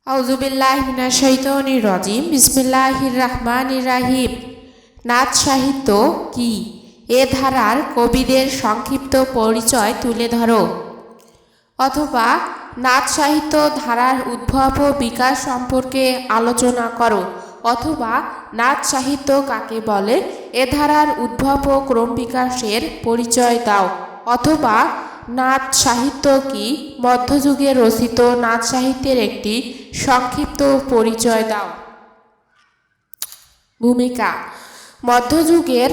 আউযুবিল্লাহি মিনাশ শাইতানির রাজিম বিসমিল্লাহির রাহমানির রাহিম। নাচ সাহিত্য কি? এ ধারার কবিদের সংক্ষিপ্ত পরিচয় তুলে ধরো। অথবা নাচ সাহিত্য ধারার উদ্ভব ও বিকাশ সম্পর্কে আলোচনা করো। অথবা নাচ সাহিত্য কাকে বলে, এ ধারার উদ্ভব ও ক্রম বিকাশের পরিচয় দাও। অথবা নাচ সাহিত্য কি? মধ্যযুগে রচিত নাচ সাহিত্যের একটি সংক্ষিপ্ত পরিচয় দাও। ভূমিকা। মধ্যযুগের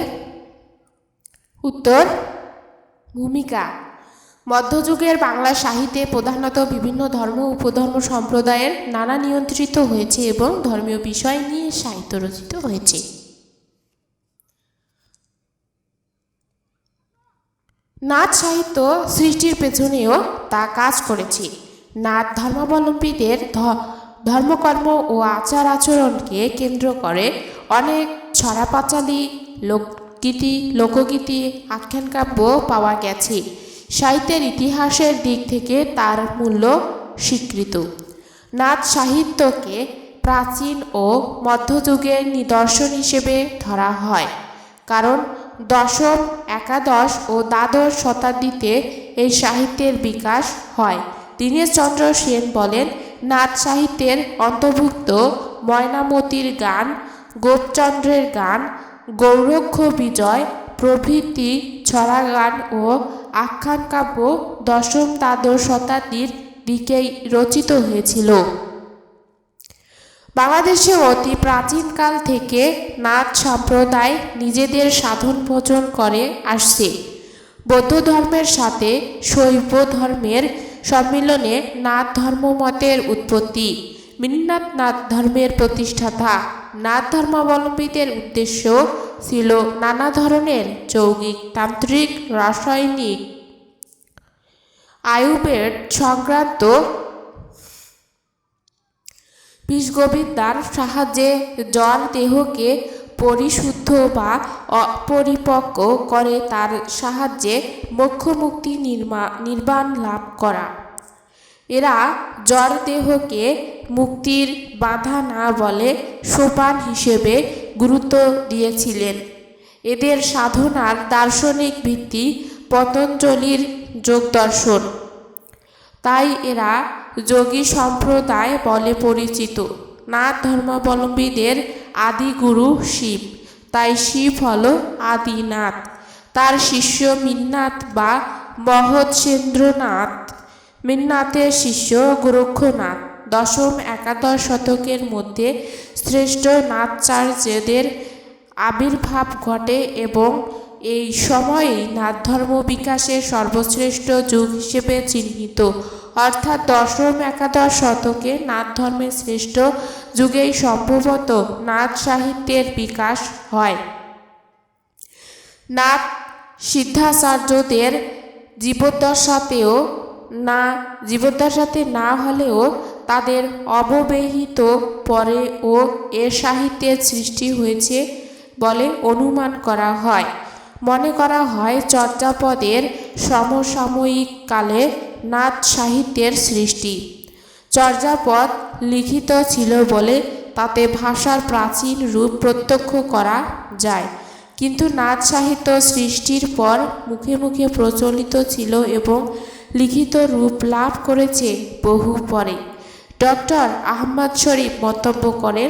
উত্তর ভূমিকা। মধ্যযুগের বাংলা সাহিত্যে প্রধানত বিভিন্ন ধর্ম উপধর্ম সম্প্রদায়ের নানা নিয়ন্ত্রিত হয়েছে এবং ধর্মীয় বিষয় নিয়ে সাহিত্য রচিত হয়েছে। নাচ সাহিত্য সৃষ্টির পেছনেও তা কাজ করেছে। নাচ ধর্মাবলম্বীদের ধর্মকর্ম ও আচার আচরণকে কেন্দ্র করে অনেক ছড়াপাঁচালী লোকগীতি আখ্যান কাব্য পাওয়া গেছে। সাহিত্যের ইতিহাসের দিক থেকে তার মূল্য স্বীকৃত। নাচ সাহিত্যকে প্রাচীন ও মধ্যযুগের নিদর্শন হিসেবে ধরা হয়, কারণ দশম, একাদশ ও দ্বাদশ শতাব্দীতে এই সাহিত্যের বিকাশ হয়। দীনেশচন্দ্র সেন বলেন, নাচ সাহিত্যের অন্তর্ভুক্ত ময়নামতির গান, গোপচন্দ্রের গান, গৌরক্ষ বিজয় প্রভৃতি ছড়া গান ও আখ্যান কাব্য দশম দ্বাদশ শতাব্দীর দিকেই রচিত হয়েছিল। বাংলাদেশে অতি প্রাচীনকাল থেকে নাচ সম্প্রদায় নিজেদের সাধন ভোজন করে আসছে। বৌদ্ধ ধর্মের সাথে শৈব ধর্মের সম্মিলনে নাথ ধর্মমতের উৎপত্তি। মৃন্নাথ নাথ ধর্মের প্রতিষ্ঠাতা। নাথ ধর্মাবলম্বীদের উদ্দেশ্য ছিল নানা ধরনের যৌগিক, তান্ত্রিক, রাসায়নিক, আয়ুর্বেদ সংক্রান্ত বিষবিদ্যার সাহায্যে জড় দেহকে পরিশুদ্ধ বা অপরিপক্ক করে তার সাহায্যে মোক্ষ মুক্তি নির্বাণ লাভ করা। এরা জড় দেহকে মুক্তির বাধা না বলে সোপান হিসেবে গুরুত্ব দিয়েছিলেন। এদের সাধনার দার্শনিক ভিত্তি পতঞ্জলির যোগদর্শন, তাই এরা যোগী সম্প্রদায় বলে পরিচিত। নাথ ধর্মাবলম্বীদের আদি গুরু শিব, তাই শিব হল আদিনাথ। তার শিষ্য মৃন্নাথ বা মহৎসেন্দ্রনাথ, মৃন্নাথের শিষ্য গোরক্ষনাথ। দশম একাদশ শতকের মধ্যে শ্রেষ্ঠ নাথাচার্যদের আবির্ভাব ঘটে এবং এই সময়েই নাথ ধর্ম বিকাশের সর্বশ্রেষ্ঠ যুগ হিসেবে চিহ্নিত। অর্থাৎ দশম একাদশ শতকে নাথ ধর্মের শ্রেষ্ঠ যুগেই সম্ভবত নাথ সাহিত্যের বিকাশ হয়। নাথ সিদ্ধাচার্যদের জীবদ্দশাতে না হলেও তাদের অববেহিত পরে ও এর সাহিত্যের সৃষ্টি হয়েছে বলে অনুমান করা হয়। মনে করা হয় চর্যাপদের সমসাময়িক কালে নাথ সাহিত্যের সৃষ্টি। চর্যাপদ লিখিত ছিল বলে তাতে ভাষার প্রাচীন রূপ প্রত্যক্ষ করা যায়, কিন্তু নাথ সাহিত্য সৃষ্টির পর মুখে মুখে প্রচলিত ছিল এবং লিখিত রূপ লাভ করেছে বহু পরে। ডক্টর আহমদ শরীফ মন্তব্য করেন,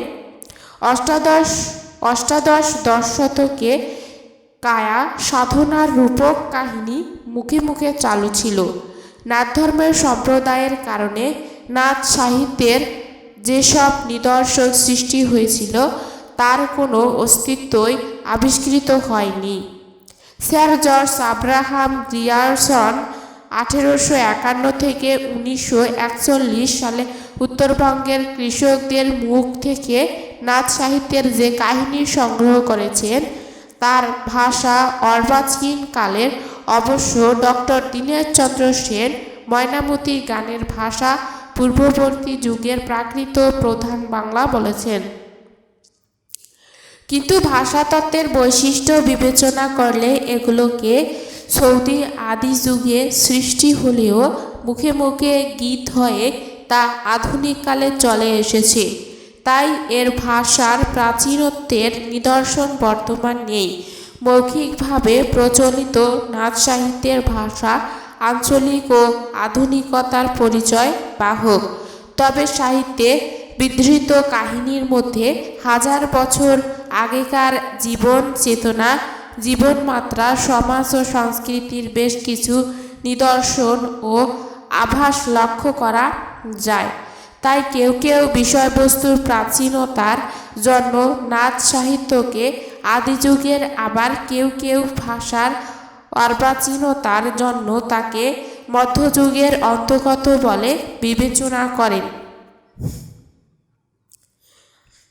অষ্টাদশ শতকে কায়া সাধনার রূপক কাহিনী মুখে মুখে চালু ছিল। নাথ ধর্মের সম্প্রদায়ের কারণে নাথ সাহিত্যের যেসব নিদর্শন সৃষ্টি হয়েছিল তার কোনো অস্তিত্বই আবিষ্কৃত হয়নি। স্যার জর্জ আব্রাহাম গ্রিয়ারসন 1851 থেকে 1941 সালে উত্তরবঙ্গের কৃষকদের মুখ থেকে নাথ সাহিত্যের যে কাহিনী সংগ্রহ করেছেন তার ভাষা অর্বাচীন কালের। অবশ্য ডক্টর দীনেশচন্দ্র সেন ময়নামতির গানের ভাষা পূর্ববর্তী যুগের প্রাকৃত প্রধান বাংলা বলেছেন। কিন্তু ভাষাতত্ত্বের বৈশিষ্ট্য বিবেচনা করলে এগুলোকে সৌদি আদি যুগে সৃষ্টি হলেও মুখে মুখে গীত হয়ে তা আধুনিক কালে চলে এসেছে, তাই এর ভাষার প্রাচীনত্বের নিদর্শন বর্তমান নেই। মৌখিকভাবে প্রচলিত নাচ সাহিত্যের ভাষা আঞ্চলিক ও আধুনিকতার পরিচয় বাহক। তবে সাহিত্যে বিধৃত কাহিনীর মধ্যে হাজার বছর আগেকার জীবন চেতনা, জীবনমাত্রা, সমাজ ও সংস্কৃতির বেশ কিছু নিদর্শন ও আভাস লক্ষ্য করা যায়। তাই কেউ কেউ বিষয়বস্তুর প্রাচীনতার জন্য নাচ সাহিত্যকে আদিযুগের, আবার কেউ কেউ ভাষার অর্বাচীনতার জন্য তাকে মধ্যযুগের অন্তর্গত বলে বিবেচনা করেন।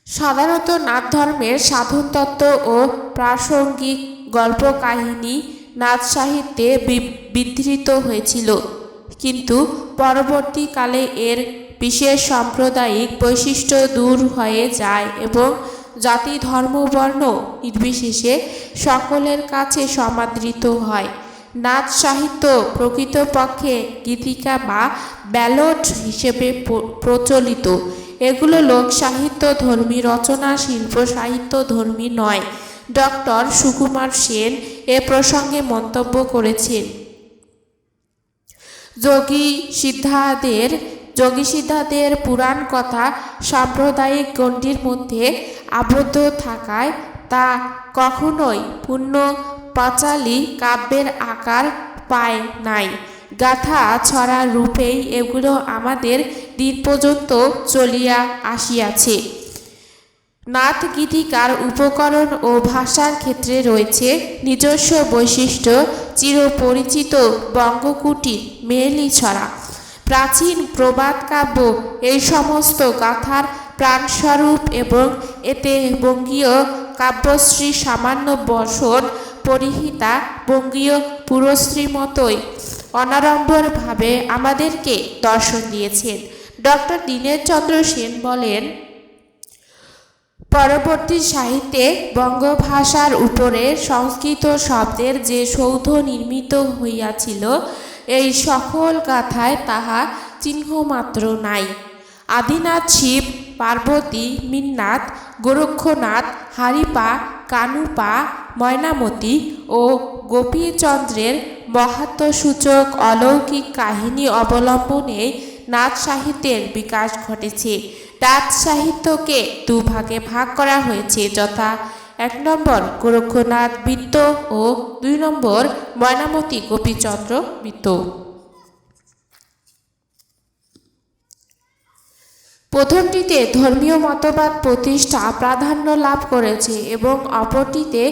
সাধারণত নাথ ধর্মের সাধনতত্ত্ব ও প্রাসঙ্গিক গল্পকাহিনী নাচ সাহিত্যে বিধৃত হয়েছিল, কিন্তু পরবর্তীকালে এর বিশেষ সাম্প্রদায়িক বৈশিষ্ট্য দূর হয়ে যায় এবং জাতি, ধর্ম, বর্ণ নির্বিশেষে সকলের কাছে সমাদৃত হয়। নাচ সাহিত্য প্রকৃতপক্ষে গীতিকা বা ব্যালড হিসেবে প্রচলিত। এগুলো লোক সাহিত্য ধর্মী রচনা, শিল্প সাহিত্য ধর্মী নয়। ডক্টর সুকুমার সেন এ প্রসঙ্গে মন্তব্য করেছেন, যোগী সিদ্ধাদের পুরাণ কথা সাম্প্রদায়িক গণ্ডির মধ্যে আবদ্ধ থাকায় তা কখনোই পূর্ণ পাঁচালী কাব্যের আকার পায় নাই। গাথা ছড়া রূপেই এগুলো আমাদের দিন পর্যন্ত চলিয়া আসিয়াছে। নাথ গীতিকার উপকরণ ও ভাষার ক্ষেত্রে রয়েছে নিজস্ব বৈশিষ্ট্য। চিরপরিচিত বঙ্গকুটির মেয়েলি ছড়া, প্রাচীন প্রবাদ কাব্য এই সমস্ত গাথার প্রাণস্বরূপ এবং এতে বঙ্গীয় কাব্যশ্রী সামান্য বসন পরিহিতা বঙ্গীয় পুরশ্রী মতোই অনাড়ম্বরভাবে আমাদেরকে দর্শন দিয়েছেন। ডক্টর দীনেশচন্দ্র সেন বলেন, পরবর্তী সাহিত্যে বঙ্গভাষার উপরে সংস্কৃত শব্দের যে সৌধ নির্মিত হইয়াছিল, এই সকল গাথায় তাহা চিহ্নমাত্র নাই। আদিনাথ, শিব, পার্বতী, মিন্নাথ, গোরক্ষনাথ, হারিপা, কানুপা, ময়নামতি ও গোপীচন্দ্রের মহাত্ম্যসূচক অলৌকিক কাহিনী অবলম্বনে নাচ সাহিত্যের বিকাশ ঘটেছে। নাচ সাহিত্যকে দুভাগে ভাগ করা হয়েছে, যথা 1 নম্বর গোরক্ষনাথ বৃত্ত ও 2 নম্বর ময়নামতি গোপীচন্দ্র বৃত্ত। প্রথমটিতে ধর্মীয় মতবাদ প্রতিষ্ঠা প্রাধান্য লাভ করেছে এবং অপরটিতে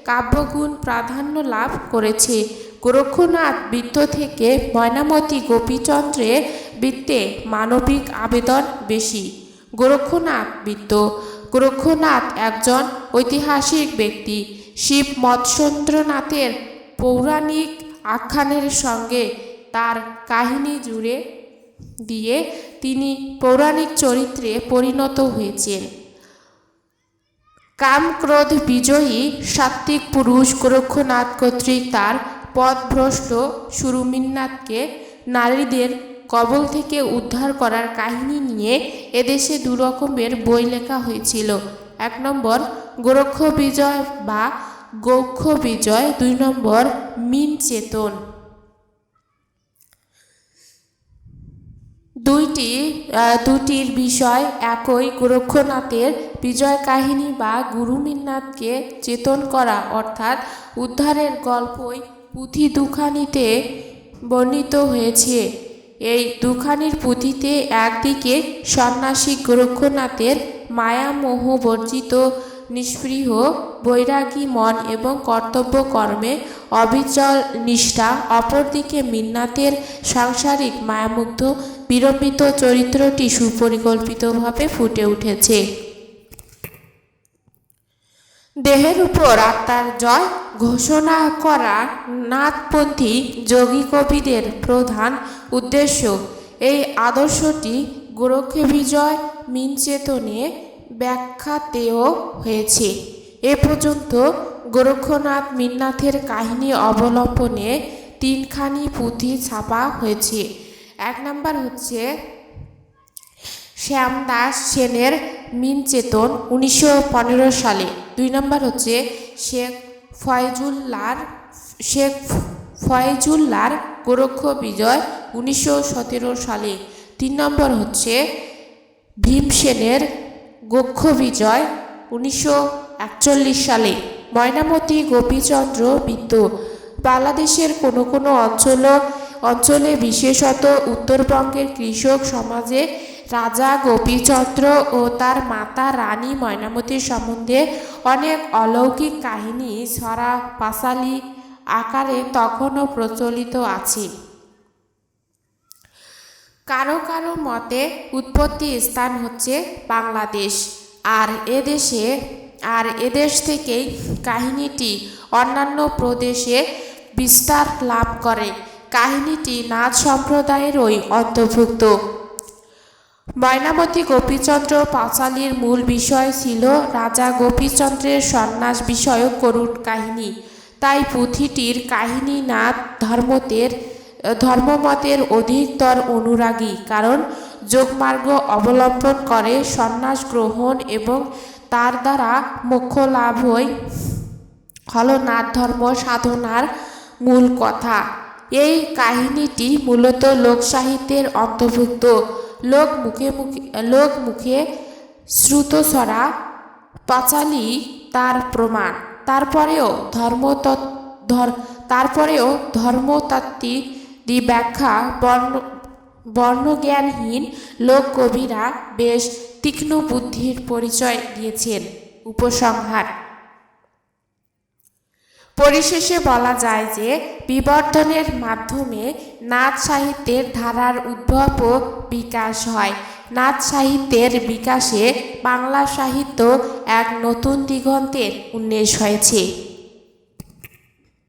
কাব্যগুণ প্রাধান্য লাভ করেছে। গোরক্ষনাথ বৃত্ত থেকে ময়নামতি গোপীচন্দ্রের বৃত্তে মানবিক আবেদন বেশি। গোরক্ষনাথ বৃত্ত। গোরক্ষনাথ একজন ঐতিহাসিক ব্যক্তি। শিব মৎস্যেন্দ্রনাথের পৌরাণিক আখ্যানের সঙ্গে তার কাহিনী জুড়ে দিয়ে তিনি পৌরাণিক চরিত্রে পরিণত হয়েছেন। কাম ক্রোধ বিজয়ী সাত্ত্বিক পুরুষ গোরক্ষনাথ কর্তৃক তার পথভ্রষ্ট সুরমিন্নাথকে নারীদের কবল থেকে উদ্ধার করার কাহিনী নিয়ে এদেশে 2 রকমের বই লেখা হয়েছিল। 1 নম্বর গোরক্ষ বিজয় বা গৌক্ষ বিজয়, 2 নম্বর মিন চেতন। দুটির বিষয় একই। গোরক্ষনাথের বিজয় কাহিনী বা গুরুমিন্নাথকে চেতন করা অর্থাৎ উদ্ধারের গল্পই পুঁথি দুখানিতে বর্ণিত হয়েছে। এই দুখানির পুঁথিতে একদিকে সন্ন্যাসী গোরক্ষনাথের মায়ামোহ বর্জিত নিষ্পৃহ বৈরাগী মন এবং কর্তব্য কর্মে অবিচল নিষ্ঠা, অপরদিকে মিন্নাথের সাংসারিক মায়ামুগ্ধ বিড়ম্বিত চরিত্রটি সুপরিকল্পিতভাবে ফুটে উঠেছে। দেহের উপর আত্মার জয় ঘোষণা করা নাথপন্থী যোগী কবিদের প্রধান উদ্দেশ্য। এই আদর্শটি গোরক্ষ বিজয় মিনচেতনে ব্যাখ্যাতেও হয়েছে। এ পর্যন্ত গোরক্ষনাথ মিন্নাথের কাহিনী অবলম্বনে 3খানি পুঁথি ছাপা হয়েছে। 1 নম্বর হচ্ছে শ্যামদাস সেনের মিনচেতন 1915 সালে। 2 নম্বর হচ্ছে শেখ ফয়জুল্লাহর গোরক্ষ বিজয় 1917 সালে। 3 নম্বর হচ্ছে ভীমসেনের গোক্ষ বিজয় 1941 সালে। ময়নামতি গোপীচন্দ্র বৃত্ত বাংলাদেশের কোনো কোনো অঞ্চলে বিশেষত উত্তরবঙ্গের কৃষক সমাজে রাজা গোপীচন্দ্র ও তার মাতা রানী ময়নামতির সম্বন্ধে অনেক অলৌকিক কাহিনী ছড়া পাঁচালী আকারে তখনও প্রচলিত আছে। কারো কারো মতে উৎপত্তি স্থান হচ্ছে বাংলাদেশ, আর এদেশ থেকেই কাহিনীটি অন্যান্য প্রদেশে বিস্তার লাভ করে। কাহিনীটি নাথ সম্প্রদায়েরই অন্তর্ভুক্ত। ময়নামতি গোপীচন্দ্র পাঁচালীর মূল বিষয় ছিল রাজা গোপীচন্দ্রের সন্ন্যাস বিষয়ক করুণ কাহিনী। তাই পুঁথিটির কাহিনী নাথ ধর্মমতের অধিকতর অনুরাগী, কারণ যোগমার্গ অবলম্বন করে সন্ন্যাস গ্রহণ এবং তার দ্বারা মোক্ষ লাভ হল নাথ ধর্ম সাধনার মূল কথা। এই কাহিনীটি মূলত লোকসাহিত্যের অন্তর্ভুক্ত। লোকমুখে শ্রুতছড়া পাঁচালী তার প্রমাণ। তারপরেও ধর্মতাত্ত্বিক ব্যাখ্যা বর্ণজ্ঞানহীন লোককবিরা বেশ তীক্ষ্ণ বুদ্ধির পরিচয় দিয়েছেন। উপসংহার: পরিশেষে বলা যায় যে বিবর্তনের মাধ্যমে নাথ সাহিত্যের ধারার উদ্ভব ও বিকাশ হয়। নাথ সাহিত্যের বিকাশে বাংলা সাহিত্য এক নতুন দিগন্তের উন্মেষ হয়েছে।